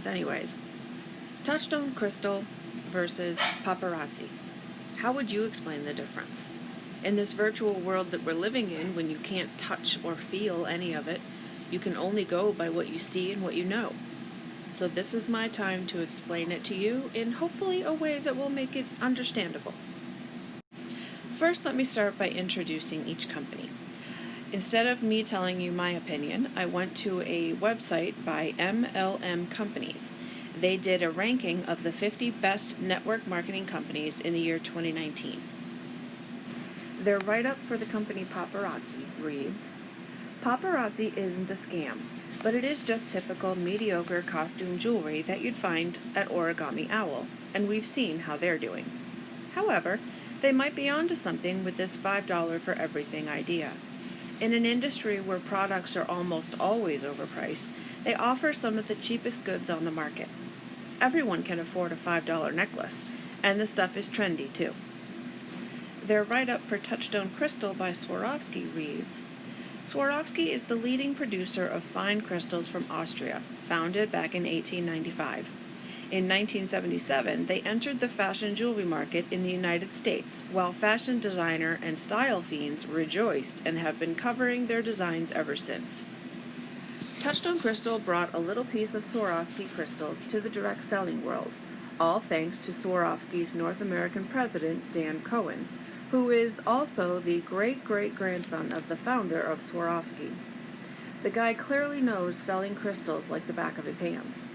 difference anyways. Touchstone crystal versus paparazzi. How would you explain the difference? In this virtual world that we're living in, when you can't touch or feel any of it, you can only go by what you see and what you know. So this is my time to explain it to you in hopefully a way that will make it understandable. First, let me start by introducing each company. Instead of me telling you my opinion, I went to a website by MLM Companies. They did a ranking of the 50 best network marketing companies in the year 2019. Their write-up for the company Paparazzi reads, "Paparazzi isn't a scam, but it is just typical mediocre costume jewelry that you'd find at Origami Owl, and we've seen how they're doing. However, they might be onto something with this $5 for everything idea. In an industry where products are almost always overpriced, they offer some of the cheapest goods on the market. Everyone can afford a $5 necklace, and the stuff is trendy too." Their write-up for Touchstone Crystal by Swarovski reads, "Swarovski is the leading producer of fine crystals from Austria, founded back in 1895. In 1977, they entered the fashion jewelry market in the United States, while fashion designer and style fiends rejoiced and have been covering their designs ever since." Touchstone Crystal brought a little piece of Swarovski crystals to the direct selling world, all thanks to Swarovski's North American president, Dan Cohen, who is also the great-great-grandson of the founder of Swarovski. The guy clearly knows selling crystals like the back of his hands.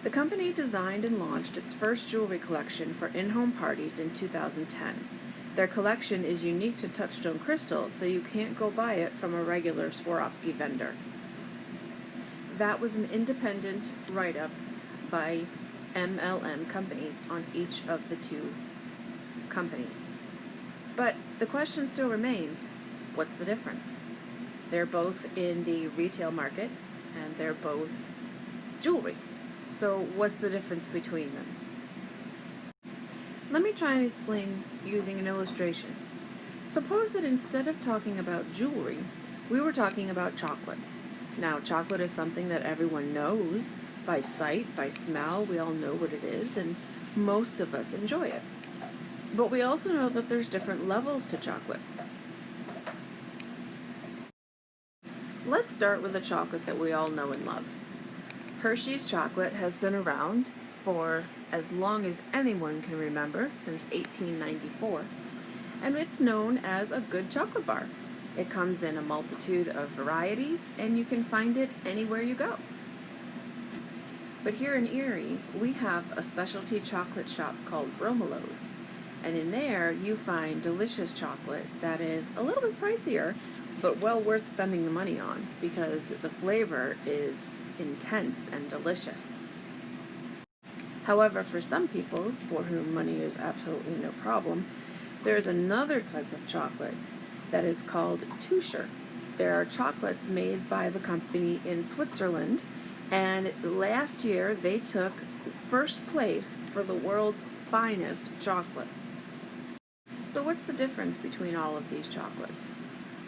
The company designed and launched its first jewelry collection for in-home parties in 2010. Their collection is unique to Touchstone Crystal, so you can't go buy it from a regular Swarovski vendor. That was an independent write-up by MLM Companies on each of the two companies. But the question still remains, what's the difference? They're both in the retail market, and they're both jewelry. So what's the difference between them? Let me try and explain using an illustration. Suppose that instead of talking about jewelry, we were talking about chocolate. Now, chocolate is something that everyone knows by sight, by smell. We all know what it is, and most of us enjoy it. But we also know that there's different levels to chocolate. Let's start with the chocolate that we all know and love. Hershey's chocolate has been around for as long as anyone can remember, since 1894, and it's known as a good chocolate bar. It comes in a multitude of varieties, and you can find it anywhere you go. But here in Erie, we have a specialty chocolate shop called Romulo's, and in there you find delicious chocolate that is a little bit pricier, but well worth spending the money on because the flavor is intense and delicious. However, for some people, for whom money is absolutely no problem, there's another type of chocolate that is called Toucher. There are chocolates made by the company in Switzerland, and last year they took first place for the world's finest chocolate. So what's the difference between all of these chocolates?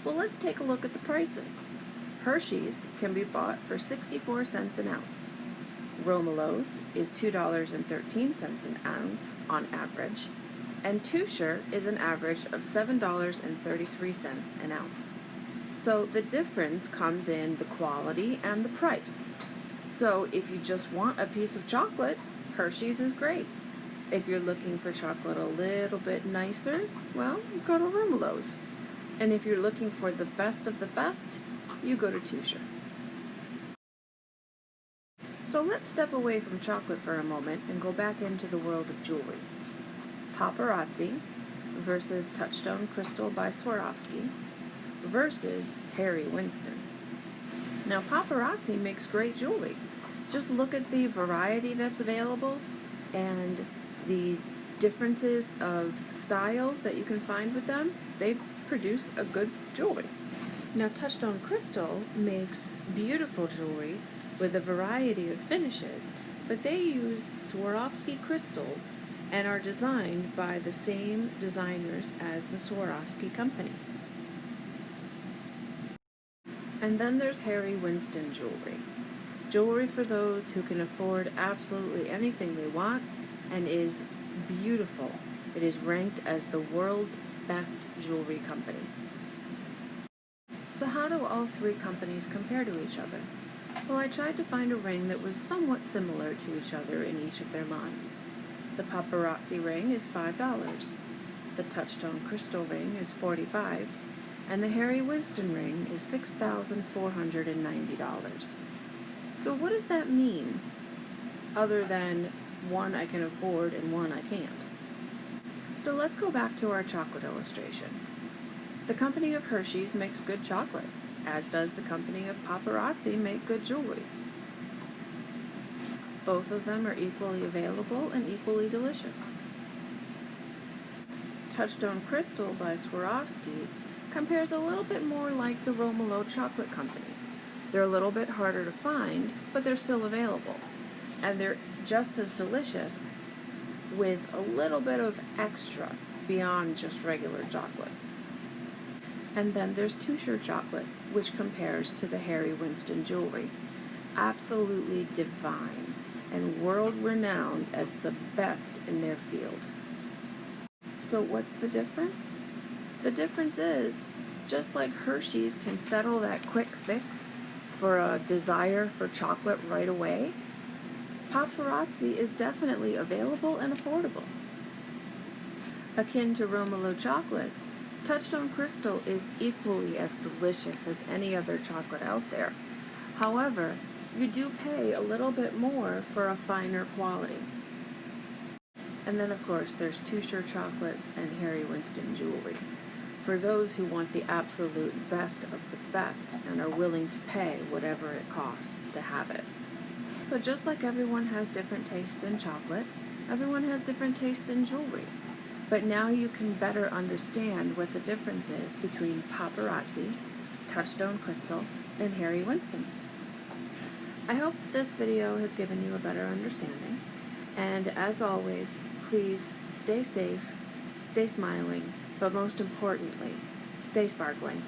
Well, let's take a look at the prices. Hershey's can be bought for 64 cents an ounce. Romulo's is $2.13 an ounce on average, and Toucher is an average of $7.33 an ounce. So the difference comes in the quality and the price. So if you just want a piece of chocolate, Hershey's is great. If you're looking for chocolate a little bit nicer, well, you go to Romulo's. And if you're looking for the best of the best, you go to Toucher. So let's step away from chocolate for a moment and go back into the world of jewelry. Paparazzi versus Touchstone Crystal by Swarovski versus Harry Winston. Now, Paparazzi makes great jewelry. Just look at the variety that's available and the differences of style that you can find with them. They produce a good jewelry. Now, Touchstone Crystal makes beautiful jewelry with a variety of finishes, but they use Swarovski crystals and are designed by the same designers as the Swarovski company. And then there's Harry Winston jewelry. Jewelry for those who can afford absolutely anything they want and is beautiful. It is ranked as the world's best jewelry company. So how do all three companies compare to each other? Well, I tried to find a ring that was somewhat similar to each other in each of their lines. The Paparazzi ring is $5, the Touchstone crystal ring is $45, and the Harry Winston ring is $6,490. So what does that mean, other than one I can afford and one I can't? So let's go back to our chocolate illustration. The company of Hershey's makes good chocolate, as does the company of Paparazzi make good jewelry. Both of them are equally available and equally delicious. Touchstone Crystal by Swarovski compares a little bit more like the Romolo Chocolate Company. They're a little bit harder to find, but they're still available. And they're just as delicious with a little bit of extra beyond just regular chocolate. And then there's Touchstone Chocolate, which compares to the Harry Winston jewelry. Absolutely divine and world-renowned as the best in their field. So what's the difference? The difference is, just like Hershey's can settle that quick fix for a desire for chocolate right away, Paparazzi is definitely available and affordable. Akin to Romolo chocolates, Touchstone Crystal is equally as delicious as any other chocolate out there. However, you do pay a little bit more for a finer quality. And then of course there's Touchstone chocolates and Harry Winston jewelry, for those who want the absolute best of the best and are willing to pay whatever it costs to have it. So just like everyone has different tastes in chocolate, everyone has different tastes in jewelry. But now you can better understand what the difference is between Paparazzi, Touchstone Crystal, and Harry Winston. I hope this video has given you a better understanding. And as always, please stay safe, stay smiling, but most importantly, stay sparkling.